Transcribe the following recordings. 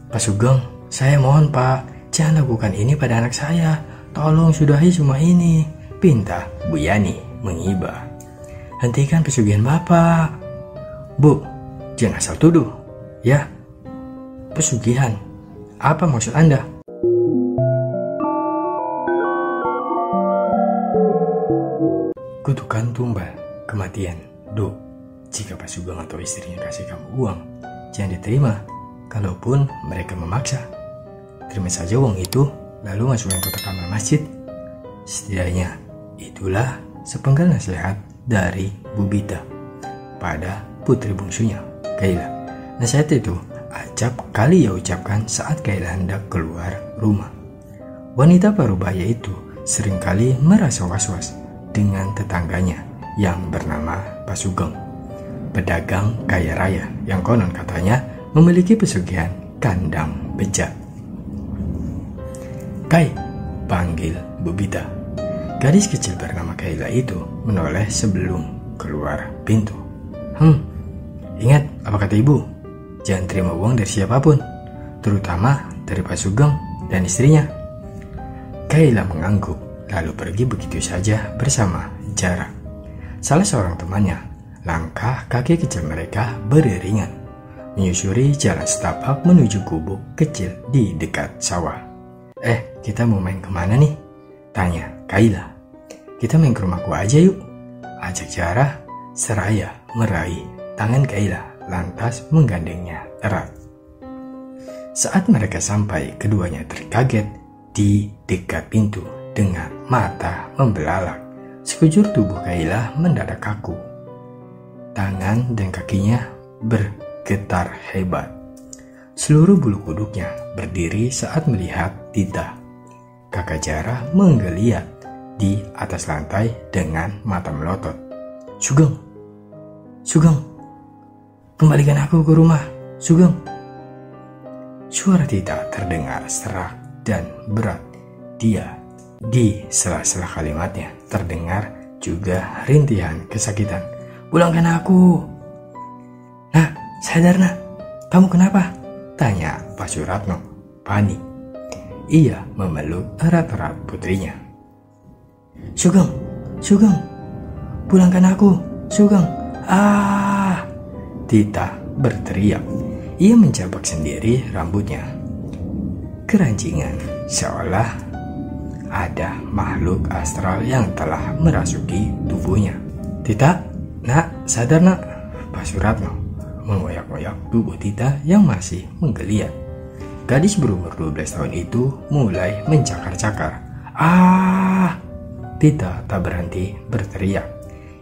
Pak Sugeng, saya mohon Pak, jangan lakukan ini pada anak saya. Tolong sudahi semua ini, pinta Bu Yani mengiba. Hentikan pesugihan Bapak. Bu, jangan asal tuduh, ya. Pesugihan, apa maksud Anda? Kutukan tumbal, kematian, do. Jika Pak Sugeng atau istrinya kasih kamu uang, jangan diterima. Kalaupun mereka memaksa, terima saja uang itu, lalu masukkan kotak amal masjid. Setidaknya, itulah sepenggal nasihat dari Bu Bita pada putri bungsunya, Kaila. Nasihat itu acap kali ia ucapkan saat Kaila hendak keluar rumah. Wanita parubaya itu seringkali merasa was-was dengan tetangganya yang bernama Pak Sugeng, pedagang kaya raya yang konon katanya memiliki pesugihan kandang bejat. Kai, panggil Bu Bita. Gadis kecil bernama Kaila itu menoleh sebelum keluar pintu. Ingat apa kata ibu? Jangan terima uang dari siapapun, terutama dari Pak Sugeng dan istrinya. Kaila mengangguk lalu pergi begitu saja bersama Jarak, salah seorang temannya. Langkah kaki kecil mereka beriringan, menyusuri jalan setapak menuju gubuk kecil di dekat sawah. Kita mau main kemana nih? Tanya Kaila. Kita main ke rumahku aja yuk, ajak Jarak seraya meraih tangan Kaila lantas menggandengnya erat. Saat mereka sampai, keduanya terkaget di dekat pintu. Dengan mata membelalak, sekujur tubuh Kaila mendadak kaku. Tangan dan kakinya bergetar hebat. Seluruh bulu kuduknya berdiri saat melihat Tita. Kakak Jara menggeliat di atas lantai dengan mata melotot. Sugeng, kembalikan aku ke rumah, Sugeng. Suara Tita terdengar serak dan berat. Di sela-sela kalimatnya terdengar juga rintihan kesakitan. Pulangkan aku. Nah, sadar nak, kamu kenapa? Tanya Pak Suratno, panik. Ia memeluk erat-erat putrinya. Sugeng, pulangkan aku, Sugeng. Tita berteriak. Ia menjabak sendiri rambutnya. Keranjingan, seolah ada makhluk astral yang telah merasuki tubuhnya. Tita, nak, sadar nak. Pak Suratno mengoyak-ngoyak tubuh Tita yang masih menggeliat. Gadis berumur 12 tahun itu mulai mencakar-cakar. Tita tak berhenti berteriak.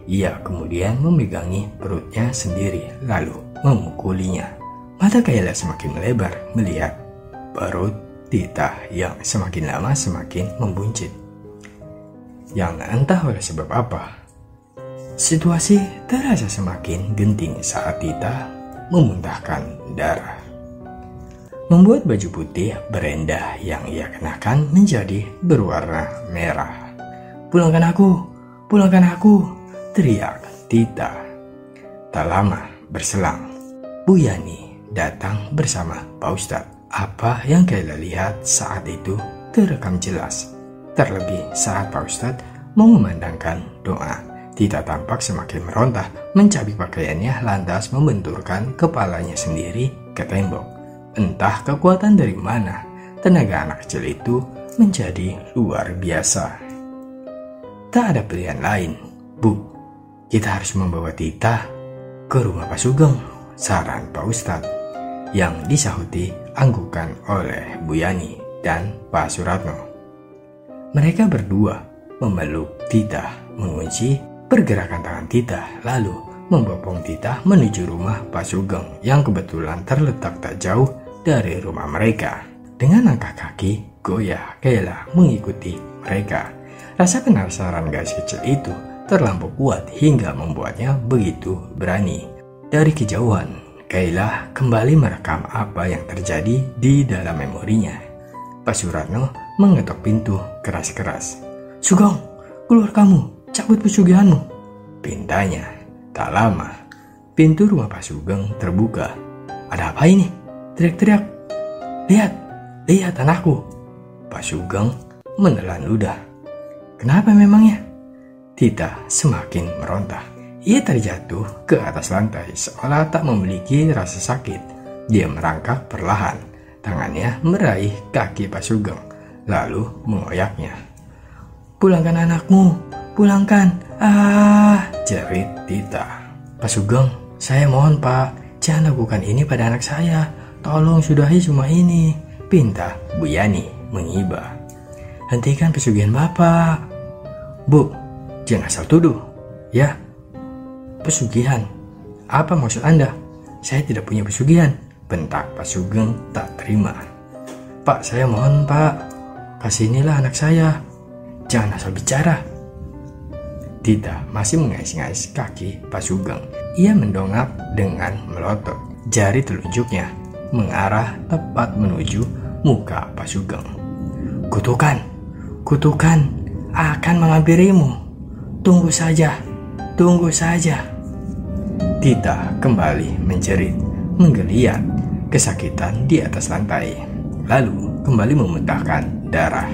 Ia kemudian memegangi perutnya sendiri lalu memukulinya. Mata Kaila semakin melebar melihat perut Tita yang semakin lama semakin membuncit. Yang entah oleh sebab apa, situasi terasa semakin genting saat Tita memuntahkan darah. Membuat baju putih berendah yang ia kenakan menjadi berwarna merah. Pulangkan aku, teriak Tita. Tak lama berselang, Bu Yani datang bersama Pak Ustadz. Apa yang Kaila lihat saat itu terekam jelas. Terlebih saat Pak Ustadz mau memandangkan doa, Tita tampak semakin merontah, mencabik pakaiannya lantas membenturkan kepalanya sendiri ke tembok. Entah kekuatan dari mana, tenaga anak kecil itu menjadi luar biasa. Tak ada pilihan lain. Bu, kita harus membawa Tita ke rumah Pak Sugeng, saran Pak Ustadz, yang disahuti anggukan oleh Bu Yani dan Pak Suratno. Mereka berdua memeluk Tita, mengunci pergerakan tangan Tita, lalu membopong Tita menuju rumah Pak Sugeng yang kebetulan terletak tak jauh dari rumah mereka. Dengan langkah kaki goyah, Kaila mengikuti mereka. Rasa penasaran gadis kecil itu terlampau kuat hingga membuatnya begitu berani. Dari kejauhan, Kaila kembali merekam apa yang terjadi di dalam memorinya. Pak Suratno mengetok pintu keras-keras. Sugeng, keluar kamu, cabut pesugihanmu, pintanya. Tak lama, pintu rumah Pak Sugeng terbuka. Ada apa ini? Teriak-teriak. Lihat, lihat anakku. Pak Sugeng menelan ludah. Kenapa memangnya? Tita semakin meronta. Ia terjatuh ke atas lantai seolah tak memiliki rasa sakit. Dia merangkak perlahan. Tangannya meraih kaki Pak Sugeng, lalu mengoyaknya. Pulangkan anakmu, pulangkan. Jerit Tita. Pak Sugeng, saya mohon Pak, jangan lakukan ini pada anak saya. Tolong sudahi semua ini, pinta Bu Yani mengiba. Hentikan pesugihan Bapak. Bu, jangan asal tuduh, ya. Pesugihan? Apa maksud Anda? Saya tidak punya pesugihan, bentak Pak Sugeng tak terima. Pak, saya mohon Pak, kasihinilah anak saya. Jangan asal bicara. Tita masih mengais-ngais kaki Pak Sugeng. Ia mendongak dengan melotot. Jari telunjuknya mengarah tepat menuju muka Pak Sugeng. Kutukan, kutukan akan menghampirimu. Tunggu saja, tunggu saja. Tita kembali menjerit, menggeliat kesakitan di atas lantai. Lalu kembali memuntahkan darah.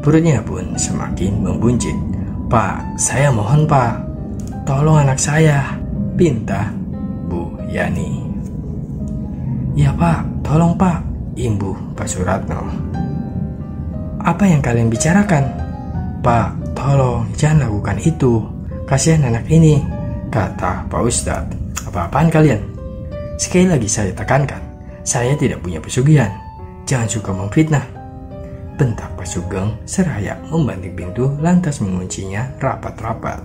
Perutnya pun semakin membuncit. Pak, saya mohon Pak, tolong anak saya, pinta Bu Yani. Ya Pak, tolong Pak, imbuh Pak Suratno. Apa yang kalian bicarakan? Pak, tolong jangan lakukan itu. Kasihan anak ini, kata Pak Ustadz. Apa-apaan kalian? Sekali lagi saya tekankan, saya tidak punya pesugihan. Jangan suka memfitnah. Bentak Pak Sugeng seraya membanting pintu lantas menguncinya rapat-rapat.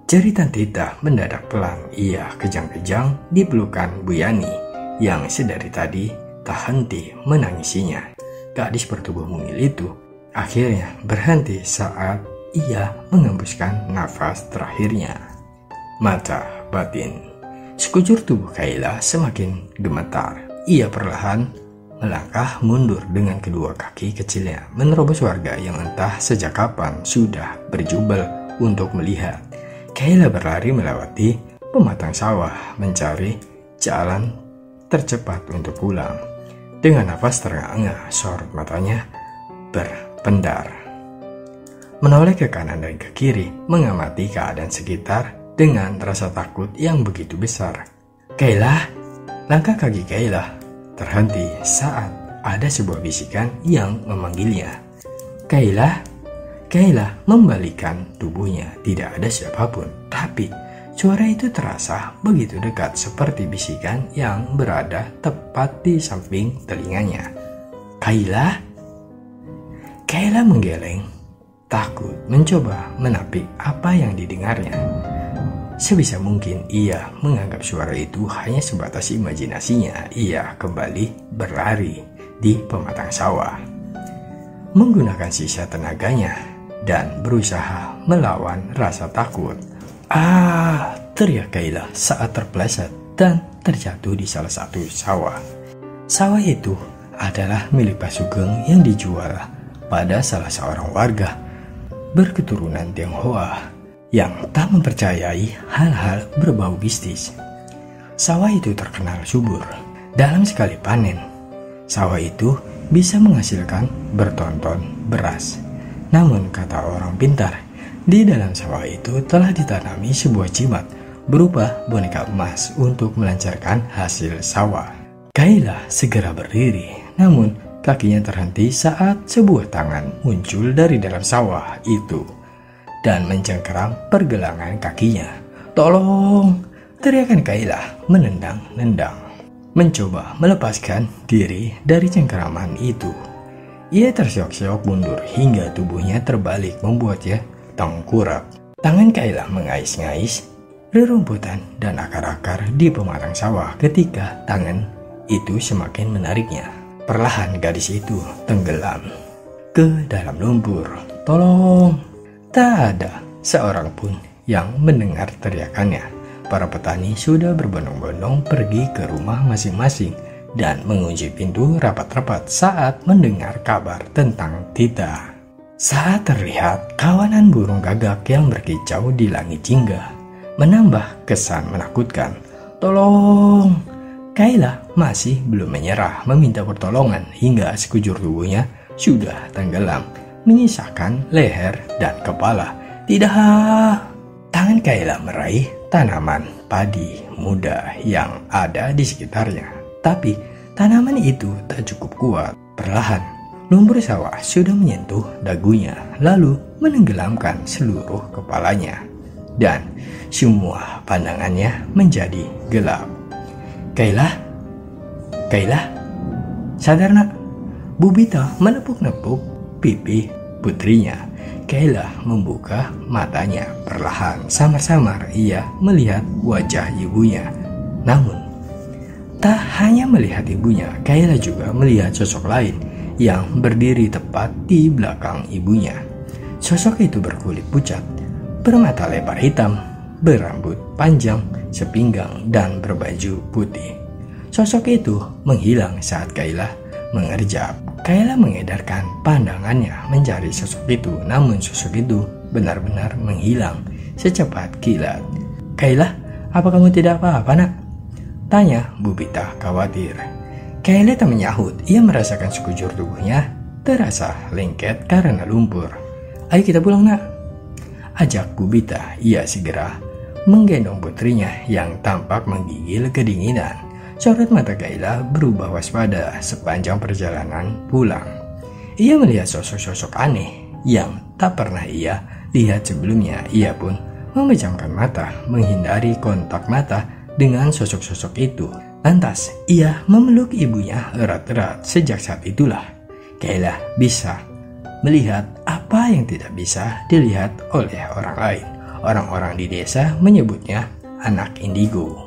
Jeritan Tita mendadak pelan. Ia kejang-kejang di pelukan Bu Yani yang sedari tadi tak henti menangisinya. Gadis bertubuh mungil itu akhirnya berhenti saat ia mengembuskan nafas terakhirnya. Mata batin. Sekujur tubuh Kayla semakin gemetar. Ia perlahan melangkah mundur dengan kedua kaki kecilnya, menerobos warga yang entah sejak kapan sudah berjubel untuk melihat. Kayla berlari melewati pematang sawah mencari jalan tercepat untuk pulang. Dengan nafas terengah-engah, sorot matanya berpendar. Menoleh ke kanan dan ke kiri, mengamati keadaan sekitar dengan rasa takut yang begitu besar. Kayla, langkah kaki Kayla terhenti saat ada sebuah bisikan yang memanggilnya. Kayla, Kayla membalikkan tubuhnya. Tidak ada siapapun, tapi suara itu terasa begitu dekat seperti bisikan yang berada tepat di samping telinganya. Kayla? Kayla menggeleng, takut mencoba menapik apa yang didengarnya. Sebisa mungkin ia menganggap suara itu hanya sebatas imajinasinya. Ia kembali berlari di pematang sawah, menggunakan sisa tenaganya dan berusaha melawan rasa takut. Teriak Kayla saat terpeleset dan terjatuh di salah satu sawah. Sawah itu adalah milik Pak Sugeng yang dijual pada salah seorang warga berketurunan Tionghoa yang tak mempercayai hal-hal berbau mistis. Sawah itu terkenal subur. Dalam sekali panen, sawah itu bisa menghasilkan bertonton beras. Namun kata orang pintar, di dalam sawah itu telah ditanami sebuah jimat berupa boneka emas untuk melancarkan hasil sawah. Kayla segera berdiri, namun kakinya terhenti saat sebuah tangan muncul dari dalam sawah itu dan mencengkeram pergelangan kakinya. Tolong! Teriakan Kayla menendang-nendang, mencoba melepaskan diri dari cengkeraman itu. Ia terseok-seok mundur hingga tubuhnya terbalik membuatnya tengkurap. Tangan Kayla mengais-ngais rerumputan dan akar-akar di pematang sawah ketika tangan itu semakin menariknya. Perlahan gadis itu tenggelam ke dalam lumpur. Tolong! Tak ada seorang pun yang mendengar teriakannya. Para petani sudah berbondong-bondong pergi ke rumah masing-masing dan mengunci pintu rapat-rapat saat mendengar kabar tentang Tita. Saat terlihat kawanan burung gagak yang berkicau di langit jingga, menambah kesan menakutkan. Tolong! Kayla masih belum menyerah meminta pertolongan hingga sekujur tubuhnya sudah tenggelam, menyisakan leher dan kepala. Tidak! Tangan Kayla meraih tanaman padi muda yang ada di sekitarnya. Tapi tanaman itu tak cukup kuat. Perlahan, lumpur sawah sudah menyentuh dagunya, lalu menenggelamkan seluruh kepalanya. Dan semua pandangannya menjadi gelap. Kayla, sadar nak. Bubita menepuk-nepuk pipi putrinya. Kayla membuka matanya perlahan. Samar-samar ia melihat wajah ibunya. Namun, tak hanya melihat ibunya, Kayla juga melihat sosok lain yang berdiri tepat di belakang ibunya. Sosok itu berkulit pucat, bermata lebar hitam, berambut panjang sepinggang dan berbaju putih. Sosok itu menghilang saat Kayla mengerjap. Kayla mengedarkan pandangannya mencari sosok itu, namun sosok itu benar-benar menghilang secepat kilat. Kayla, apa kamu tidak apa-apa nak? Tanya Bubita khawatir. Kayla tak menyahut, ia merasakan sekujur tubuhnya terasa lengket karena lumpur. Ayo kita pulang nak, ajak Bubita. Ia segera menggendong putrinya yang tampak menggigil kedinginan. Sorot mata Kayla berubah waspada sepanjang perjalanan pulang. Ia melihat sosok-sosok aneh yang tak pernah ia lihat sebelumnya. Ia pun memejamkan mata, menghindari kontak mata dengan sosok-sosok itu. Lantas, ia memeluk ibunya erat-erat. Sejak saat itulah, Kayla bisa melihat apa yang tidak bisa dilihat oleh orang lain. Orang-orang di desa menyebutnya anak indigo.